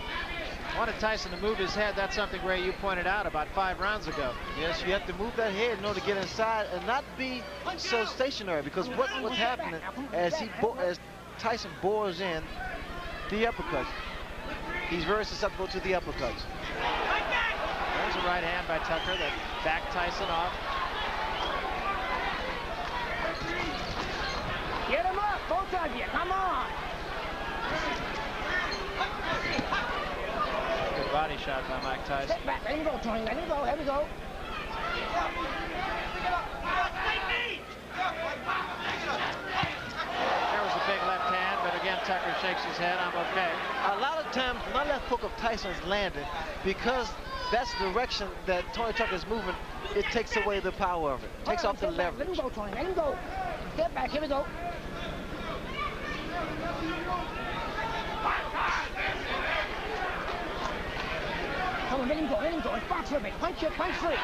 Wanted Tyson to move his head. That's something, Ray, you pointed out about 5 rounds ago. Yes, you have to move that head in order to get inside and not be so stationary, because what's happening as Tyson bores in the uppercuts, he's very susceptible to the uppercuts. There's a right hand by Tucker that backed Tyson off. Get him up, both of you. Come on. Good body shot by Mike Tyson. Step back. Let him go, Tony. Let him go. Here we go. There was a big left hand, but again, Tucker shakes his head. I'm okay. A lot of times, my left hook of Tyson's landing, because that's the direction that Tony Tucker's moving, it takes away the power of it. Takes off the leverage. Let him go, Tony. Let him go. Step back. Here we go. Come on, let him go. Let him go. It's box for me. Punch it. Punch free.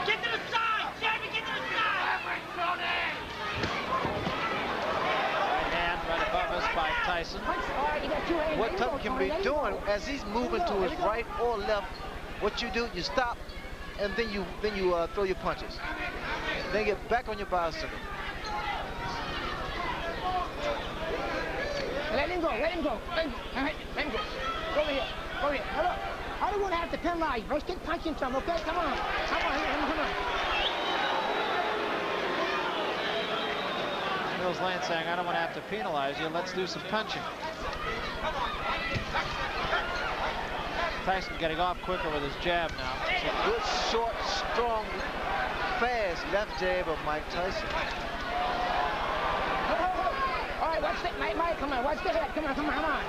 Get to the side! Jerry, get to the side! Right hand right above us by Tyson. What Tucker can be doing as he's moving to his right or left, what you do, you stop, and then you throw your punches. Then get back on your bicycle. Let him go. Let him go. Let him go. Let him go. Go over here. Go over here. Now look. I don't want to have to penalize you, bro. Stick punching some, okay? Come on. Come on. Here, come on. Mills Lane saying, I don't want to have to penalize you. Let's do some punching. Tyson getting off quicker with his jab now. It's a good, short, strong, fast left jab of Mike Tyson. All right, watch that. Mike, come on. Watch the head. Come on, come on, come on.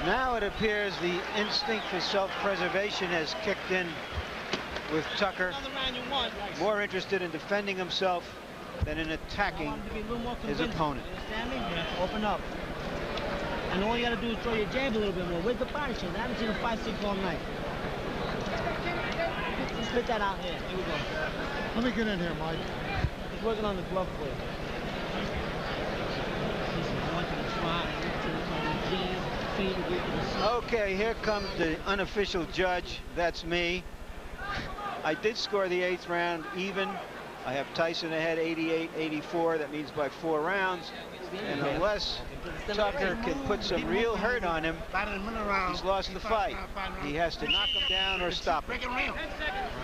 Now it appears the instinct for self-preservation has kicked in with Tucker. More interested in defending himself than in attacking his opponent. Open up. And all you gotta do is throw your jab a little bit more. Where's the body shot? I haven't seen a 5-6 all night. Spit that out here. Here we go. Let me get in here, Mike. He's working on the glove play. Okay, here comes the unofficial judge. That's me. I did score the 8th round even. I have Tyson ahead 88-84. That means by 4 rounds. And unless Tucker can put some real hurt on him, he's lost the fight. He has to knock him down or stop him.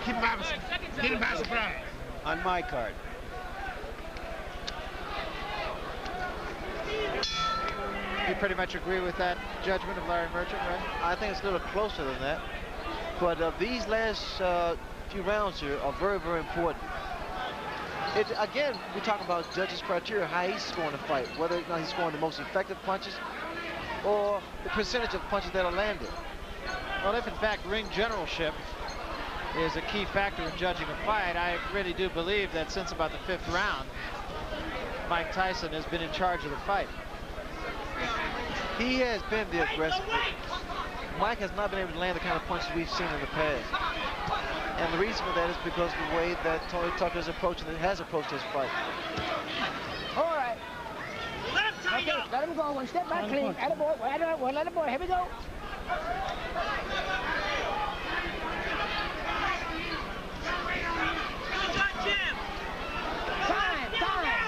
Keep him by surprise. On my card. You pretty much agree with that judgment of Larry Merchant, right? I think it's a little closer than that. But these last few rounds here are very, very important. Again, we talk about judges' criteria, how he's scoring the fight, whether or not he's scoring the most effective punches or the percentage of punches that are landed. Well, if in fact ring generalship is a key factor in judging a fight, I really do believe that since about the 5th round, Mike Tyson has been in charge of the fight. He has been the aggressor. Mike has not been able to land the kind of punches we've seen in the past. And the reason for that is because of the way that Tony Tucker has approached his fight. All right. Okay, let him go. One step back, clean. Attaboy. Let him boy. Here we go.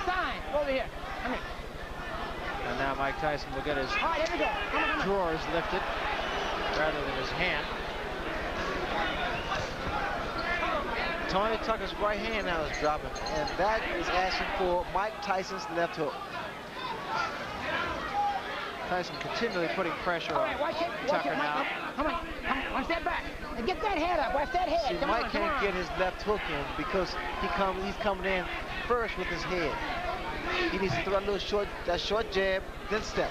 Time. Over here. Come here. And now Mike Tyson will get his All right, here we go. Come on. drawers lifted rather than his hand. Tony Tucker's right hand now is dropping, and that is asking for Mike Tyson's left hook. Tyson continually putting pressure on Tucker now. Come on. One step back. And get that head up. Watch that head. See, Come Mike on, can't get his left hook in because he's coming in first with his head. He needs to throw a little short jab, then step.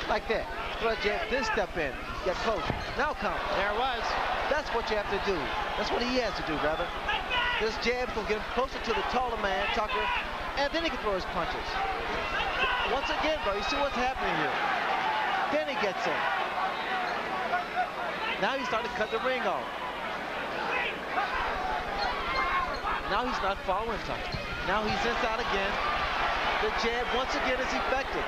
Like that. Throw a jab, then step in. Get close. Now come. There it was. That's what you have to do. That's what he has to do, rather. This jab will get him closer to the taller man, Tucker, and then he can throw his punches. Once again, bro, you see what's happening here. Then he gets in. Now he's starting to cut the ring off. Now he's not following Tucker. Now he's inside again. The jab once again is effective.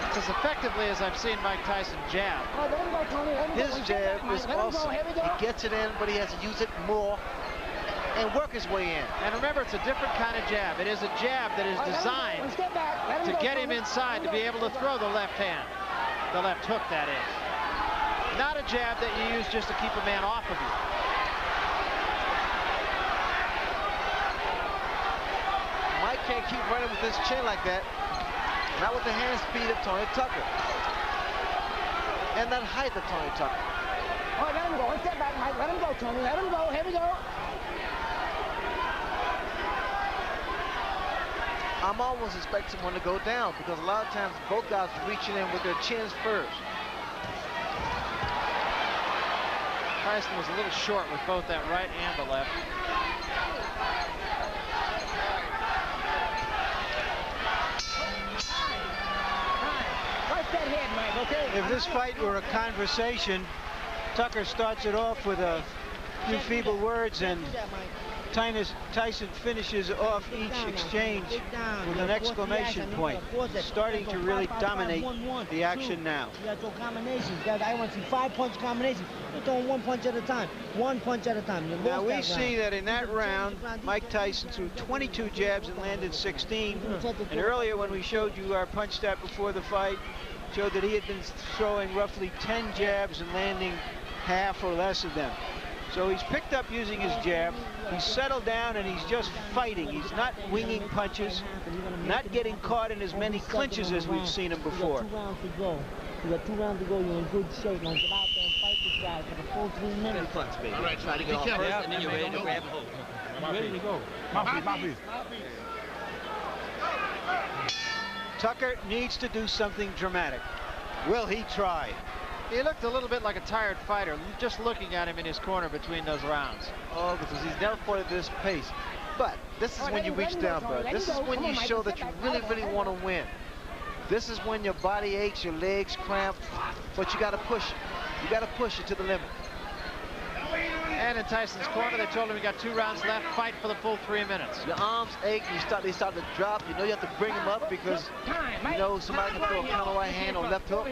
It's as effectively as I've seen Mike Tyson jab. His jab is awesome. He gets it in, but he has to use it more and work his way in. And remember, it's a different kind of jab. It is a jab that is designed to get him inside to be able to throw the left hand. The left hook, that is. Not a jab that you use just to keep a man off of you. Mike can't keep running with his chin like that. Not with the hand speed of Tony Tucker. And that height of Tony Tucker. All right, let him go. One step back, Mike. Let him go, Tony. Let him go. Here we go. I'm almost expecting one to go down because a lot of times both guys are reaching in with their chins first. Tyson was a little short with both that right and the left. Watch that head, Mike, okay? If this fight were a conversation, Tucker starts it off with a few feeble words, and Tyson finishes off each exchange with an exclamation point, starting to really dominate the action now. You got to throw combinations. I want to see 5-punch combinations. You're throwing 1 punch at a time. 1 punch at a time. Now we see that in that round, Mike Tyson threw 22 jabs and landed 16. And earlier when we showed you our punch stat before the fight, showed that he had been throwing roughly 10 jabs and landing half or less of them. So he's picked up using his jab. He's settled down and he's just fighting. He's not winging punches, not getting caught in as many clinches as we've seen him before. You got 2 rounds to go. You got 2 rounds to go. You're in good shape. Now get out there and fight this guy for the full 3 minutes. All right, try to get off first, and then you're ready to grab hold. Ready to go. Mouthpiece. Tucker needs to do something dramatic. Will he try? He looked a little bit like a tired fighter, just looking at him in his corner between those rounds. Oh, because he's never fought at this pace. But this is when you reach down, bro. This is when you show that you really, really want to win. This is when your body aches, your legs cramp, but you got to push it. You got to push it to the limit. And in Tyson's corner, they told him he got 2 rounds left. Fight for the full 3 minutes. Your arms ache. They start to drop. You know you have to bring them up because you know somebody can throw a counter right hand or left hook.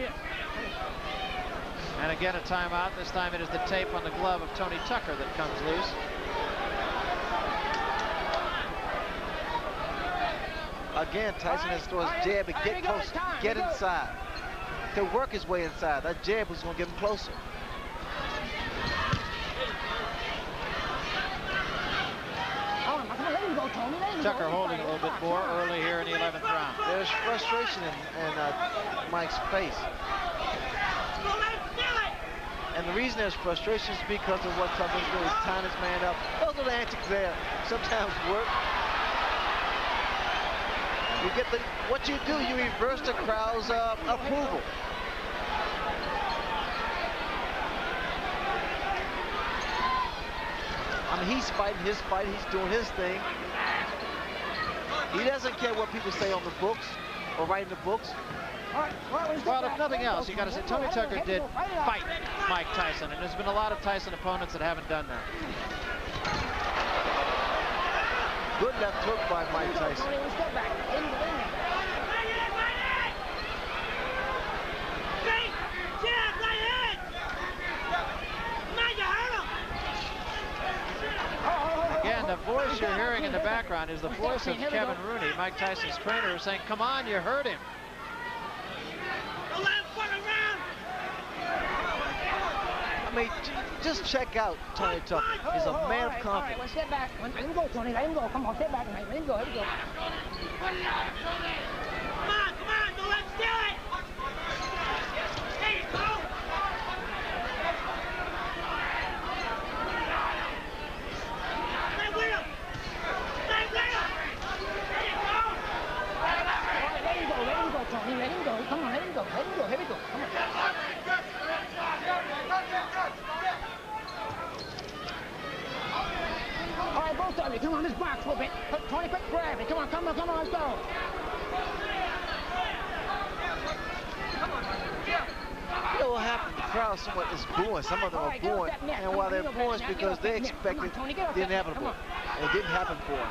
And again, a timeout. This time it is the tape on the glove of Tony Tucker that comes loose. Again, Tyson has to throw his jab and get close, get inside. To work his way inside. That jab was going to get him closer. Tucker holding a little bit more early here in the 11th round. There's frustration in Mike's face. And the reason there's frustration is because of what Tucker's doing. He's tying his man up. Those little antics there sometimes work. You get what you do, you reverse the crowd's approval. I mean, he's fighting his fight. He's doing his thing. He doesn't care what people say on the books or write in the books. Well, if nothing else, you got to say Tony Tucker did fight Mike Tyson, and there's been a lot of Tyson opponents that haven't done that. Good left hook by Mike Tyson. Step back. Again, the voice you're hearing in the background is the voice of Kevin Rooney, Mike Tyson's trainer, saying, come on, you hurt him. I mean, just check out Tony Tucker. He's a man of confidence. All right, step back. Let him go, Tony. Let him go. Come on, step back. Let him go. Here we go. Come on, don't let him steal it. There you go. Stay with him. Stay with him. There you go. All right, let him go, Tony. Let him go. Come on, let him go. Let him go. Here we go. Come on. All right, both of you, come on, this box a little bit. Tony, quick grab it. Come on, let's go. You know what happened? The crowd somewhat is booing. Some of them are booing. And while they're booing, it's because they expected the inevitable. And it didn't happen for him.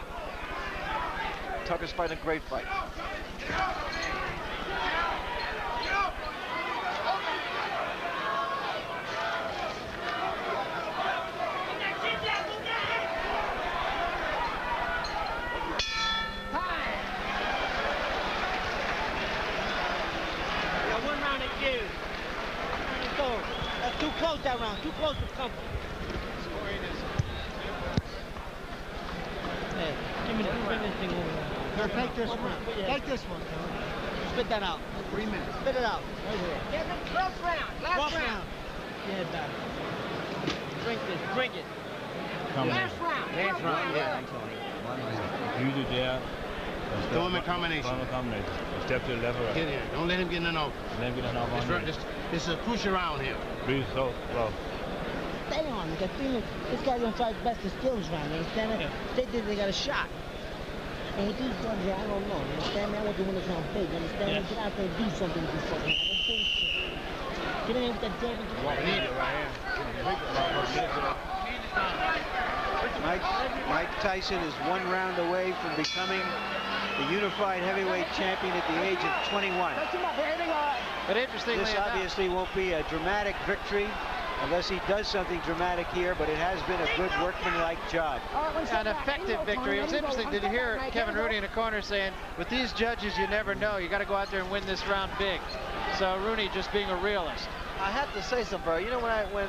Tucker's fighting a great fight. Too close that round. Too close for comfort. Hey, bring this thing over there. Here, take this one. Take this one. Spit that out. 3 minutes. Spit it out. Right here. Last round. Yeah, back. Drink this. Drink it. Last round. Yeah. Use it there. Throw him in combination. Step to the left or right. Get in. Don't let him get in an over. Let him get an over on you. This is a crucial round here. Breathe so slow. Stay on. This guy's gonna try his best to steal this round. You understand? Yeah. They did. They got a shot. And with these guns here, I don't know. You understand me? I want to win this round big. You understand me? Get out there and do something with this fucking round. Don't bullshit. Get in with that damn. We need it right here. Mike Tyson is 1 round away from becoming the unified heavyweight champion at the age of 21. But interestingly This obviously won't be a dramatic victory unless he does something dramatic here, but it has been a good workmanlike job. An effective victory. It was interesting to hear Kevin Rooney in the corner saying, with these judges, you never know. You got to go out there and win this round big. So Rooney just being a realist. I have to say something, Barry. You know, when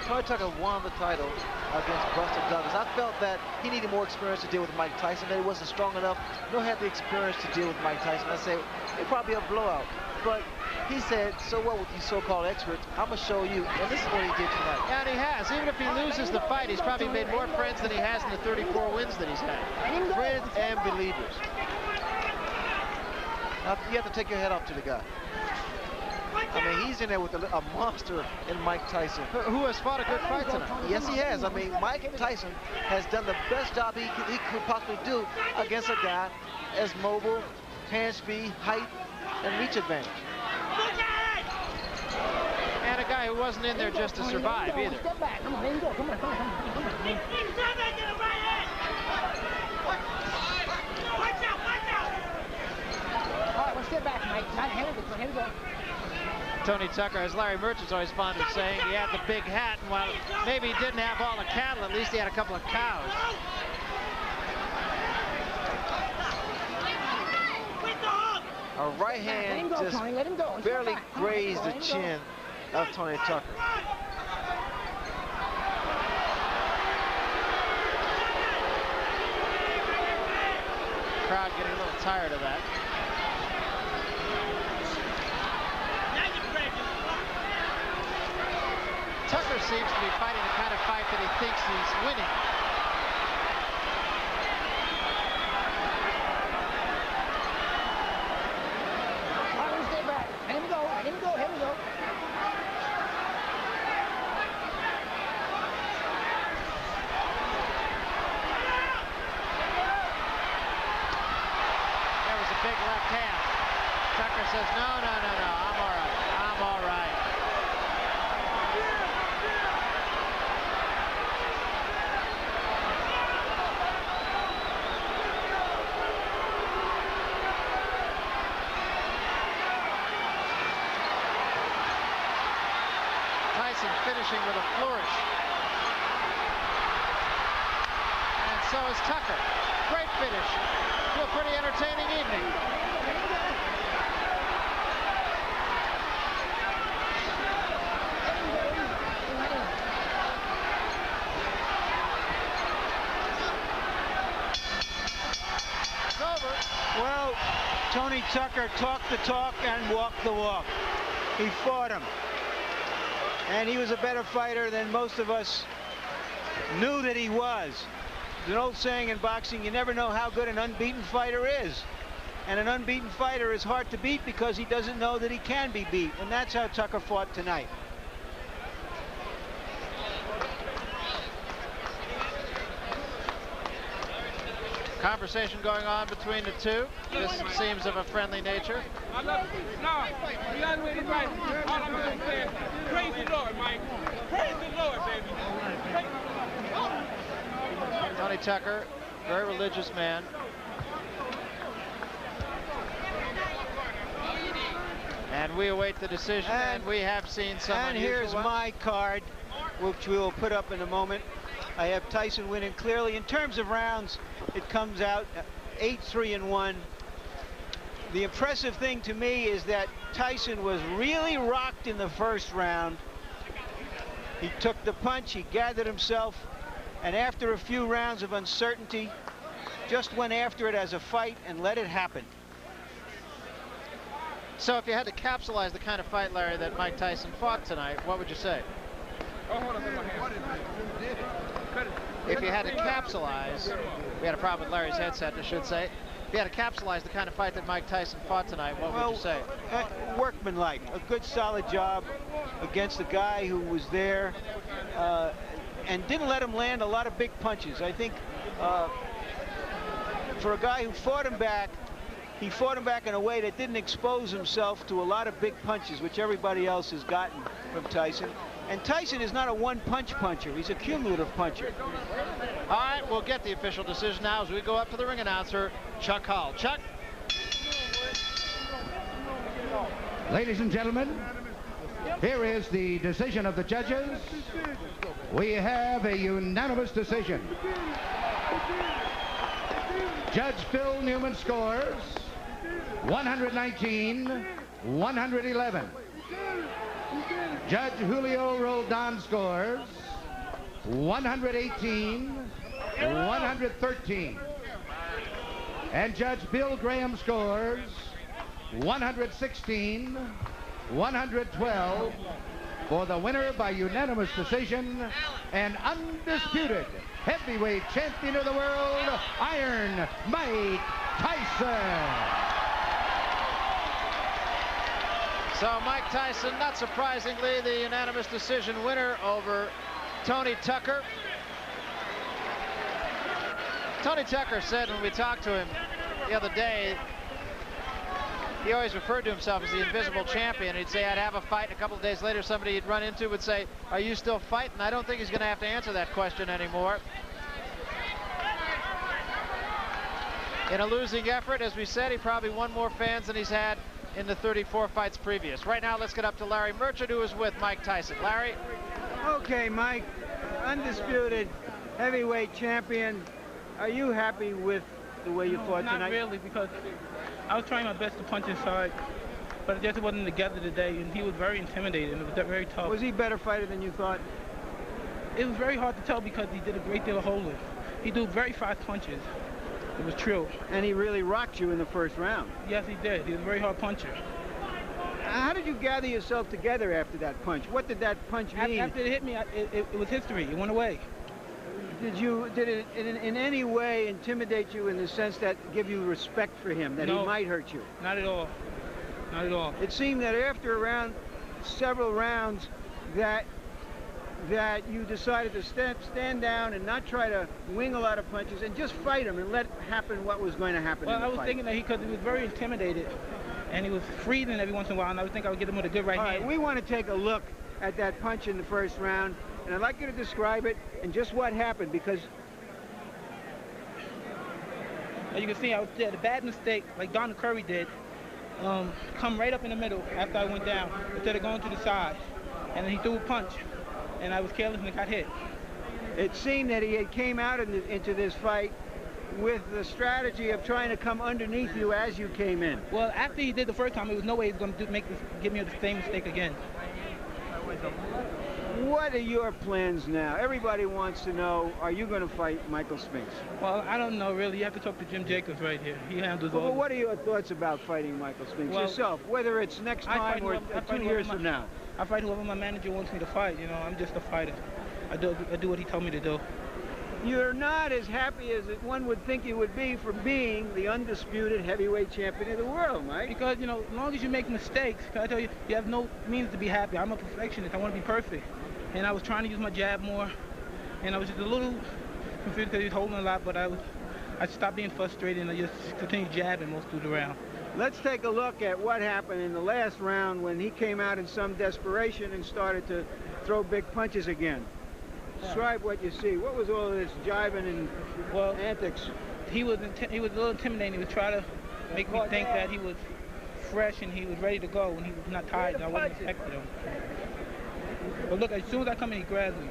Tony Tucker won the title against Buster Douglas, I felt that he needed more experience to deal with Mike Tyson, that he wasn't strong enough, nor had the experience to deal with Mike Tyson. I said, it'd probably be a blowout. But he said, so what with these so-called experts, I'm going to show you. And this is what he did tonight. And he has. Even if he loses the fight, he's probably made more friends than he has in the 34 wins that he's had. Friends and believers. Now, you have to take your head off to the guy. I mean, he's in there with a monster in Mike Tyson. Who has fought a good fight tonight. Yes, he has. I mean, Mike Tyson has done the best job he could possibly do against a guy as mobile, hand speed, height, and reach advantage. And a guy who wasn't in there just to survive either. Step back. Come on, let him go. Come on. Watch out. All right, well, step back, Mike. Here we go. Tony Tucker, as Larry Merchant's always fond of saying, he had the big hat, and while maybe he didn't have all the cattle, at least he had a couple of cows. A right hand just barely grazed the chin of Tony Tucker. Crowd getting a little tired of that. Tucker seems to be fighting the kind of fight that he thinks he's winning. All right, stay back. Let him go. Here we go. There was a big left hand. Tucker says, no, I'm all right. Tyson finishing with a flourish. And so is Tucker. Great finish to a pretty entertaining evening. It's over. Well, Tony Tucker talked the talk and walked the walk. He fought him. And he was a better fighter than most of us knew that he was. There's an old saying in boxing, you never know how good an unbeaten fighter is. And an unbeaten fighter is hard to beat because he doesn't know that he can be beat. And that's how Tucker fought tonight. Conversation going on between the two. This seems of a friendly nature. I love it. No, you got to get right. All I'm going to say is, praise the Lord, Mike. Praise the Lord, baby. Tony Tucker, very religious man. And we await the decision, and we have seen some And here's my card, which we'll put up in a moment. I have Tyson winning clearly. In terms of rounds, it comes out 8-3-1. The impressive thing to me is that Tyson was really rocked in the first round. He took the punch, he gathered himself, and after a few rounds of uncertainty, just went after it as a fight and let it happen. So if you had to capsulize the kind of fight, Larry, that Mike Tyson fought tonight, what would you say? Oh, hold on, my hand. If you had to capsulize, we had a problem with Larry's headset, I should say. If you had to capsulize the kind of fight that Mike Tyson fought tonight, what would you say? Workmanlike, a good solid job against a guy who was there and didn't let him land a lot of big punches. I think for a guy who fought him back, he fought him back in a way that didn't expose himself to a lot of big punches, which everybody else has gotten from Tyson. And Tyson is not a one-punch puncher. He's a cumulative puncher. All right, we'll get the official decision now as we go up to the ring announcer, Chuck Hull. Chuck? Ladies and gentlemen, here is the decision of the judges. We have a unanimous decision. Judge Phil Newman scores 119-111. Judge Julio Roldan scores 118-113. And Judge Bill Graham scores 116-112 for the winner by unanimous decision and undisputed heavyweight champion of the world, Iron Mike Tyson. So Mike Tyson, not surprisingly, the unanimous decision winner over Tony Tucker. Tony Tucker said when we talked to him the other day, he always referred to himself as the invisible champion. He'd say, I'd have a fight, and a couple of days later, somebody he'd run into would say, are you still fighting? I don't think he's going to have to answer that question anymore. In a losing effort, as we said, he probably won more fans than he's had in the 34 fights previous. Right now, let's get up to Larry Merchant, who is with Mike Tyson. Larry? Okay, Mike, undisputed heavyweight champion. Are you happy with the way you fought tonight? Not really, because I was trying my best to punch inside, but it just wasn't together today, and he was very intimidating. It was very tough. Was he a better fighter than you thought? It was very hard to tell because he did a great deal of holding. He threw very fast punches. It was true. And he really rocked you in the first round. Yes, he did. He was a very hard puncher. How did you gather yourself together after that punch? What did that punch mean? After it hit me, it was history. It went away. Did it in any way intimidate you in the sense that give you respect for him, that No, he might hurt you? Not at all. Not at all. It seemed that after several rounds, that you decided to stand down and not try to wing a lot of punches and just fight him and let happen what was going to happen. Well, in the I was fight. thinking that he was very intimidated, and he was freezing every once in a while, and I would think I would get him with a good right hand. All right, we want to take a look at that punch in the first round, and I'd like you to describe it and just what happened, because as you can see, I did a bad mistake, like Donald Curry did, come right up in the middle after I went down, instead of going to the side. and then he threw a punch, and I was careless and I got hit. It seemed that he had came out into this fight with the strategy of trying to come underneath you as you came in. Well, after he did the first time, there was no way he was going to give me the same mistake again. What are your plans now? Everybody wants to know, are you going to fight Michael Spinks? Well, I don't know, really. You have to talk to Jim Jacobs right here. He handles all. Well, what are your thoughts about fighting Michael Spinks yourself, whether it's next time or 2 years from now? I fight whoever my manager wants me to fight. You know, I'm just a fighter. I do what he told me to do. You're not as happy as one would think you would be for being the undisputed heavyweight champion of the world, Mike. Because, you know, as long as you make mistakes, can I tell you, you have no means to be happy. I'm a perfectionist. I want to be perfect. And I was trying to use my jab more, and I was just a little confused because he was holding a lot, but I stopped being frustrated and I just continued jabbing most through the round. Let's take a look at what happened in the last round when he came out in some desperation and started to throw big punches again. Describe what you see. What was all of this jiving and antics? He was a little intimidating. He was trying to make me think that he was fresh and he was ready to go and he was not tired. I wasn't expecting him. But look, as soon as I come in, he grabs me.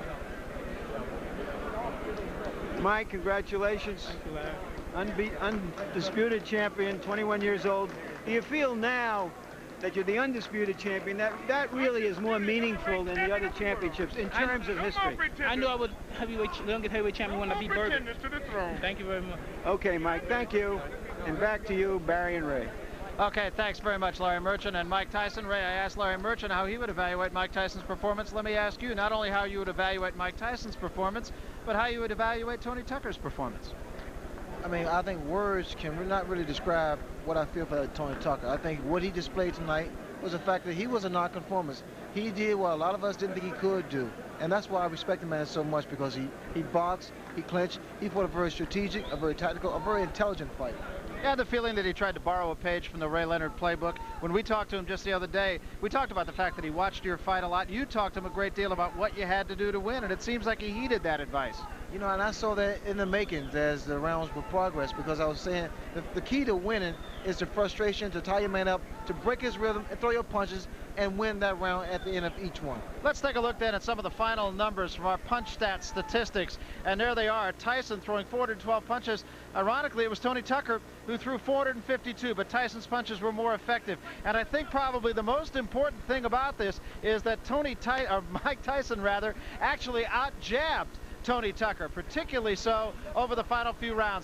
Mike, congratulations. Thank you, Larry. Undisputed champion, 21 years old. Do you feel now that you're the undisputed champion, that really is more meaningful than the other championships in terms of history? I knew I was youngest heavyweight champion when I beat Berbick. Thank you very much. Okay, Mike, thank you. And back to you, Barry and Ray. Okay, thanks very much, Larry Merchant and Mike Tyson. Ray, I asked Larry Merchant how he would evaluate Mike Tyson's performance. Let me ask you not only how you would evaluate Mike Tyson's performance, but how you would evaluate Tony Tucker's performance. I mean, I think words can not really describe what I feel for Tony Tucker. I think what he displayed tonight was the fact that he was a nonconformist. He did what a lot of us didn't think he could do. And that's why I respect the man so much, because he boxed, he clinched, he fought a very strategic, a very tactical, a very intelligent fight. I had the feeling that he tried to borrow a page from the Ray Leonard playbook. When we talked to him just the other day, we talked about the fact that he watched your fight a lot. You talked to him a great deal about what you had to do to win, and it seems like he heeded that advice. You know, and I saw that in the makings as the rounds would progress, because I was saying the key to winning is the frustration, to tie your man up, to break his rhythm and throw your punches and win that round at the end of each one. Let's take a look then at some of the final numbers from our punch stats statistics. And there they are. Tyson throwing 412 punches. Ironically, it was Tony Tucker who threw 452, but Tyson's punches were more effective. And I think probably the most important thing about this is that Mike Tyson actually out-jabbed Tony Tucker, particularly so over the final few rounds.